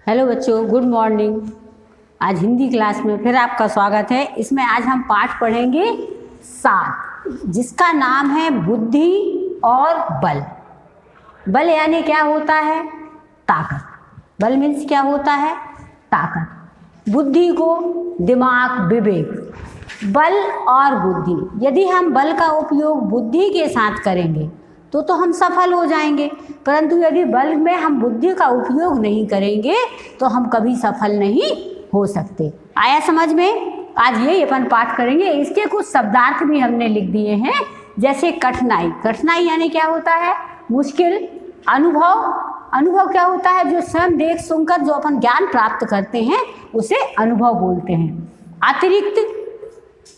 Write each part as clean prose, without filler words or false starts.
Hello बच्चों, good morning. आज Hindi class में फिर आपका स्वागत है। इसमें आज हम पाठ पढ़ेंगे 7, जिसका नाम है बुद्धि और बल। बल यानी क्या होता है? ताकत। बल मीन्स क्या होता है? ताकत। बुद्धि को दिमाग, विवेक। बल और बुद्धि, यदि हम बल का उपयोग बुद्धि के साथ करेंगे तो हम सफल हो जाएंगे, परंतु यदि बल में हम बुद्धि का उपयोग नहीं करेंगे तो हम कभी सफल नहीं हो सकते। आया समझ में? आज ये अपन पाठ करेंगे। इसके कुछ शब्दार्थ भी हमने लिख दिए हैं, जैसे कठिनाई। कठिनाई यानी क्या होता है? मुश्किल। अनुभव। अनुभव क्या होता है? जो स्वयं देख सुनकर जो अपन ज्ञान प्राप्त करते हैं उसे अनुभव बोलते हैं। अतिरिक्त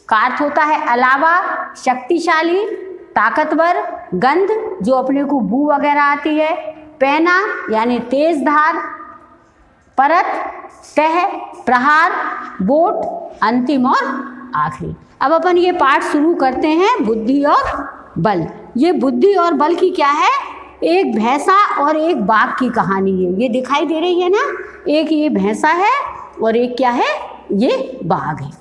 का अर्थ होता है अलावा, शक्तिशाली, ताकतवर। गंध, जो अपने को बू वगैरह आती है। पैना यानी तेज धार। परत, तह, प्रहार, बोट, अंतिम और आखिरी। अब अपन ये पाठ शुरू करते हैं, बुद्धि और बल। ये बुद्धि और बल की क्या है? एक भैंसा और एक बाघ की कहानी है। ये दिखाई दे रही है ना? एक ये भैंसा है और एक क्या है? ये बाघ है।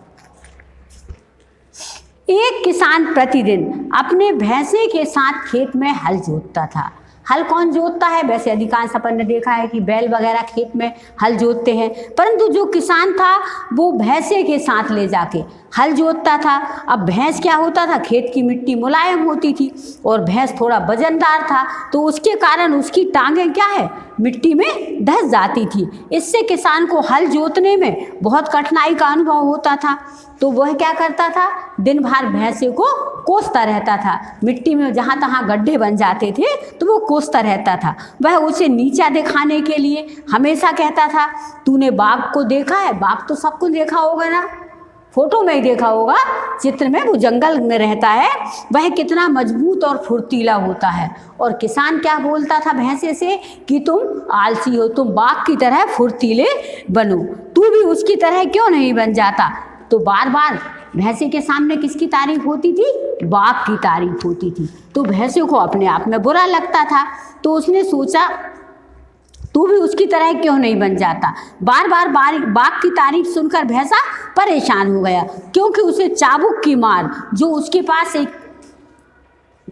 एक किसान प्रतिदिन अपने भैंसे के साथ खेत में हल जोतता था। हल कौन जोतता है? वैसे अधिकांश अपन ने देखा है कि बैल वगैरह खेत में हल जोतते हैं, परंतु जो किसान था वो भैंसे के साथ ले जाके हल जोतता था। अब भैंस क्या होता था? खेत की मिट्टी मुलायम होती थी और भैंस थोड़ा वजनदार था, तो उसके कारण उसकी टांगें क्या है? मिट्टी में धंस जाती थी। इससे किसान को हल जोतने में बहुत कठिनाई का अनुभव होता था। तो वह क्या करता था? दिन भर भैंसे को कोसता रहता था। मिट्टी में जहाँ तहाँ गड्ढे बन जाते थे तो वो कोसता रहता था। वह उसे नीचा दिखाने के लिए हमेशा कहता था, तूने बाघ को देखा है? बाघ तो सबको देखा होगा ना, फोटो में ही देखा होगा, चित्र में। वो जंगल में रहता है, वह कितना मजबूत और फुर्तीला होता है। और किसान क्या बोलता था भैंसे से कि तुम आलसी हो, तुम बाघ की तरह फुर्तीले बनो, तू भी उसकी तरह क्यों नहीं बन जाता? तो बार बार भैंसे के सामने किसकी तारीफ होती थी? बाघ की तारीफ होती थी। तो भैंसे को अपने आप में बुरा लगता था, तो उसने सोचा तू भी उसकी तरह क्यों नहीं बन जाता। बार बार बाघ की तारीफ सुनकर भैंसा परेशान हो गया, क्योंकि उसे चाबुक की मार, जो उसके पास एक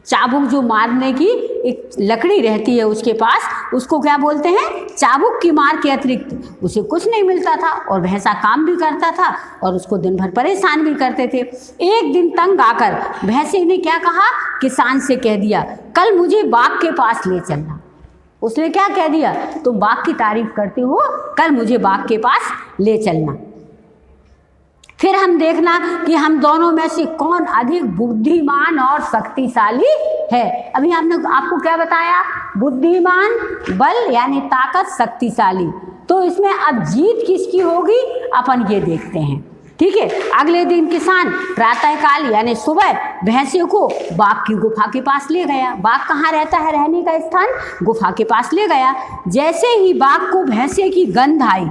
चाबुक जो मारने की एक लकड़ी रहती है उसके पास, उसको क्या बोलते हैं? चाबुक की मार के अतिरिक्त उसे कुछ नहीं मिलता था। और भैंसा काम भी करता था और उसको दिन भर परेशान भी करते थे। एक दिन तंग आकर भैंसे ने क्या कहा? किसान से कह दिया, कल मुझे बाघ के पास ले चलना। उसने क्या कह दिया? तुम बाघ की तारीफ करते हो, कल मुझे बाघ के पास ले चलना। फिर हम देखना कि हम दोनों में से कौन अधिक बुद्धिमान और शक्तिशाली है। अभी हमने आपको क्या बताया? बुद्धिमान, बल यानी ताकत, शक्तिशाली। तो इसमें अब जीत किसकी होगी अपन ये देखते हैं, ठीक है। अगले दिन किसान प्रातःकाल यानी सुबह भैंसे को बाघ की गुफा के पास ले गया। बाघ कहाँ रहता है? रहने का स्थान गुफा के पास ले गया। जैसे ही बाघ को भैंसे की गंध आई,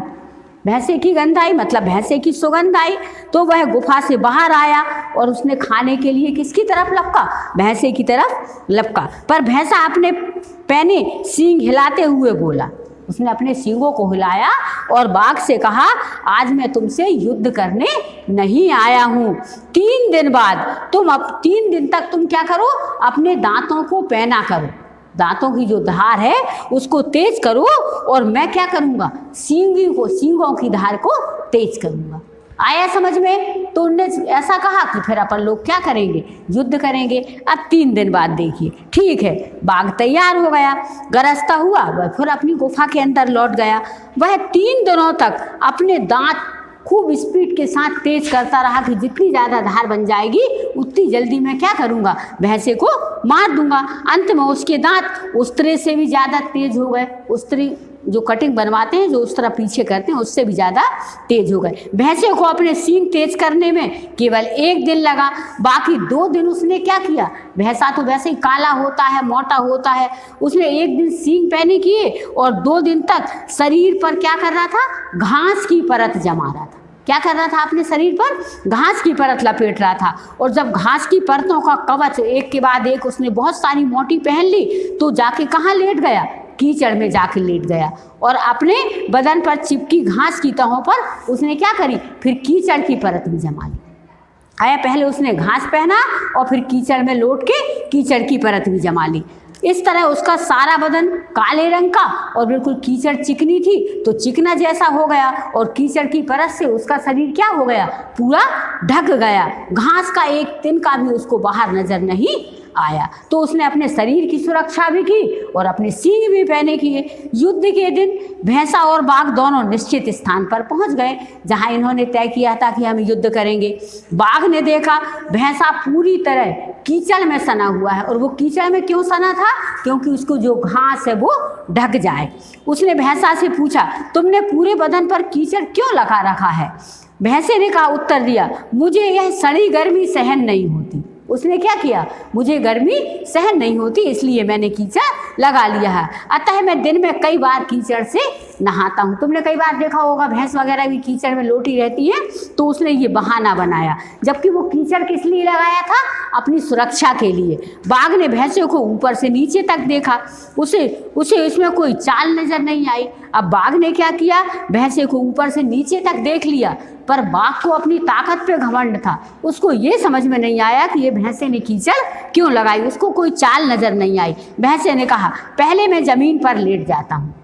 भैंसे की गंध आई मतलब भैंसे की सुगंध आई, तो वह गुफा से बाहर आया और उसने खाने के लिए किसकी तरफ लपका? भैंसे की तरफ लपका। पर भैंसा अपने पैने सींग हिलाते हुए बोला, उसने अपने सींगों को हिलाया और बाघ से कहा, आज मैं तुमसे युद्ध करने नहीं आया हूँ। 3 दिन बाद तुम, अब 3 दिन तक तुम क्या करो? अपने दांतों को पैना करो, दांतों की जो धार है उसको तेज करो, और मैं क्या करूँगा? सींगों की धार को तेज करूँगा। आया समझ में? तो उनने ऐसा कहा कि फिर अपन लोग क्या करेंगे? युद्ध करेंगे। अब 3 दिन बाद देखिए, ठीक है, बाघ तैयार हो गया, गरजता हुआ वह फिर अपनी गुफा के अंदर लौट गया। वह 3 दिनों तक अपने दांत खूब स्पीड के साथ तेज करता रहा कि जितनी ज़्यादा धार बन जाएगी उतनी जल्दी मैं क्या करूँगा? भैंसे को मार दूंगा। अंत में उसके दांत उस्तरे से भी ज़्यादा तेज हो गए। उस्तरी जो कटिंग बनवाते हैं, जो उस तरह पीछे करते हैं, उससे भी ज़्यादा तेज हो गए। भैंसे को अपने सींग तेज करने में केवल 1 दिन लगा, बाकी 2 दिन उसने क्या किया? भैंसा तो वैसे ही काला होता है, मोटा होता है, उसने 1 दिन सींग पैने किए और 2 दिन तक शरीर पर क्या कर रहा था? घास की परत जमा रहा था। क्या कर रहा था? अपने शरीर पर घास की परत लपेट रहा था। और जब घास की परतों का कवच एक के बाद एक उसने बहुत सारी मोटी पहन ली, तो जाके कहाँ लेट गया? कीचड़ में जाकर लेट गया और अपने बदन पर चिपकी घास की तहों पर उसने क्या करी, फिर कीचड़ की परत भी जमा ली। आया, पहले उसने घास पहना और फिर कीचड़ में लौट के कीचड़ की परत भी जमा ली। इस तरह उसका सारा बदन काले रंग का और बिल्कुल कीचड़ चिकनी थी तो चिकना जैसा हो गया और कीचड़ की परत से उसका शरीर क्या हो गया, पूरा ढक गया। घास का एक तिनका भी उसको बाहर नजर नहीं आया। तो उसने अपने शरीर की सुरक्षा भी की और अपने सींग भी पहने किए। युद्ध के दिन भैंसा और बाघ दोनों निश्चित स्थान पर पहुंच गए जहां इन्होंने तय किया था कि हम युद्ध करेंगे। बाघ ने देखा भैंसा पूरी तरह कीचड़ में सना हुआ है और वो कीचड़ में क्यों सना था, क्योंकि उसको जो घास है वो ढक जाए। उसने भैंसा से पूछा, तुमने पूरे बदन पर कीचड़ क्यों लगा रखा है? भैंसे ने कहा, उत्तर दिया, मुझे यह सड़ी गर्मी सहन नहीं होती। उसने क्या किया, मुझे गर्मी सहन नहीं होती इसलिए मैंने कीचड़ लगा लिया है। अतः मैं दिन में कई बार कीचड़ से नहाता हूँ। तुमने कई बार देखा होगा भैंस वगैरह भी कीचड़ में लोटी रहती है, तो उसने ये बहाना बनाया, जबकि वो कीचड़ किस लिए लगाया था, अपनी सुरक्षा के लिए। बाघ ने भैंसे को ऊपर से नीचे तक देखा, उसे इसमें कोई चाल नजर नहीं आई। अब बाघ ने क्या किया, भैंसे को ऊपर से नीचे तक देख लिया, पर बाघ को अपनी ताकत पे घमंड था। उसको ये समझ में नहीं आया कि ये भैंसे ने कीचड़ क्यों लगाई, उसको कोई चाल नजर नहीं आई। भैंसे ने कहा, पहले मैं जमीन पर लेट जाता हूँ।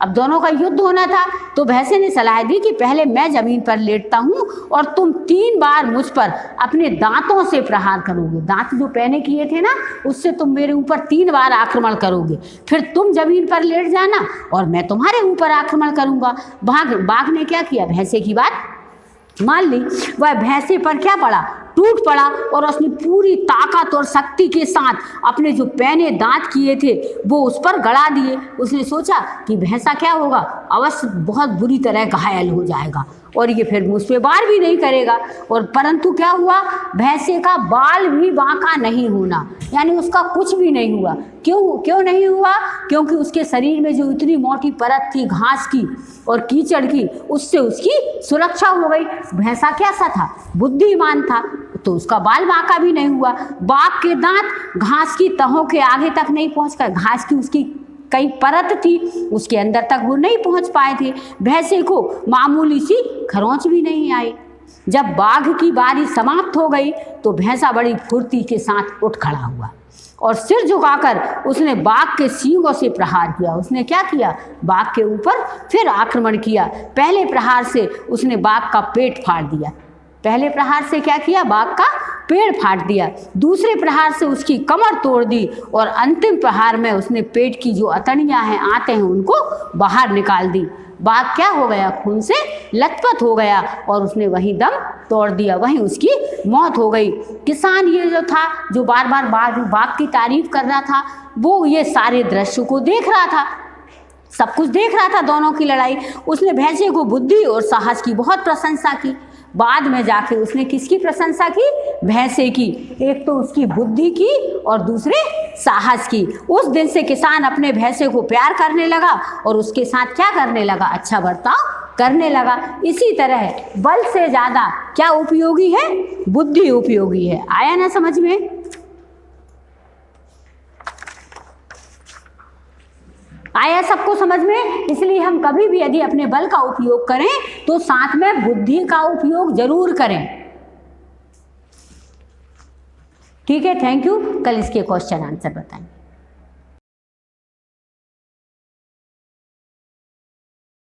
अब दोनों का युद्ध होना था तो भैंसे ने सलाह दी कि पहले मैं जमीन पर लेटता हूँ और तुम 3 बार मुझ पर अपने दांतों से प्रहार करोगे। दांत जो पहने किए थे ना, उससे तुम मेरे ऊपर 3 बार आक्रमण करोगे, फिर तुम जमीन पर लेट जाना और मैं तुम्हारे ऊपर आक्रमण करूंगा। बाघ ने क्या किया, भैंसे की बात मान ली। वह भैंसे पर क्या पड़ा, टूट पड़ा और उसने पूरी ताकत और शक्ति के साथ अपने जो पैने दांत किए थे वो उस पर गड़ा दिए। उसने सोचा कि भैंसा क्या होगा, अवश्य बहुत बुरी तरह घायल हो जाएगा और ये फिर मुझ पे वार भी नहीं करेगा। और परंतु क्या हुआ, भैंसे का बाल भी बांका नहीं होना, यानी उसका कुछ भी नहीं हुआ। क्यों नहीं हुआ, क्योंकि उसके शरीर में जो इतनी मोटी परत थी घास की और कीचड़ की, उससे उसकी सुरक्षा हो गई। भैंसा कैसा था, बुद्धिमान था, तो उसका बाल बांका भी नहीं हुआ। बाघ के दांत घास की तहों के आगे तक नहीं पहुंचकर, घास की उसकी कई परत थी उसके अंदर तक वो नहीं पहुंच पाए थे। भैंसे को मामूली सी खरोंच भी नहीं आई। जब बाघ की बारी समाप्त हो गई तो भैंसा बड़ी फुर्ती के साथ उठ खड़ा हुआ और सिर झुकाकर उसने बाघ के सींगों से प्रहार किया। उसने क्या किया, बाघ के ऊपर फिर आक्रमण किया। पहले प्रहार से उसने बाघ का पेट फाड़ दिया। पहले प्रहार से क्या किया, बाघ का पेट फाड़ दिया। दूसरे प्रहार से उसकी कमर तोड़ दी और अंतिम प्रहार में उसने पेट की जो अतड़ियां हैं, आते हैं, उनको बाहर निकाल दी। बाघ क्या हो गया, खून से लथपथ हो गया और उसने वहीं दम तोड़ दिया, वहीं उसकी मौत हो गई। किसान ये जो था, जो बार बार बाघ की तारीफ कर रहा था, वो ये सारे दृश्य को देख रहा था, सब कुछ देख रहा था, दोनों की लड़ाई। उसने भैंसे को बुद्धि और साहस की बहुत प्रशंसा की। बाद में जाके उसने किसकी प्रशंसा की, भैंसे की। एक तो उसकी बुद्धि की और दूसरे साहस की। उस दिन से किसान अपने भैंसे को प्यार करने लगा और उसके साथ क्या करने लगा, अच्छा बर्ताव करने लगा। इसी तरह बल से ज़्यादा क्या उपयोगी है, बुद्धि उपयोगी है। आया ना समझ में? आया सबको समझ में? इसलिए हम कभी भी यदि अपने बल का उपयोग करें तो साथ में बुद्धि का उपयोग जरूर करें। ठीक है, थैंक यू। कल इसके क्वेश्चन आंसर बताएं।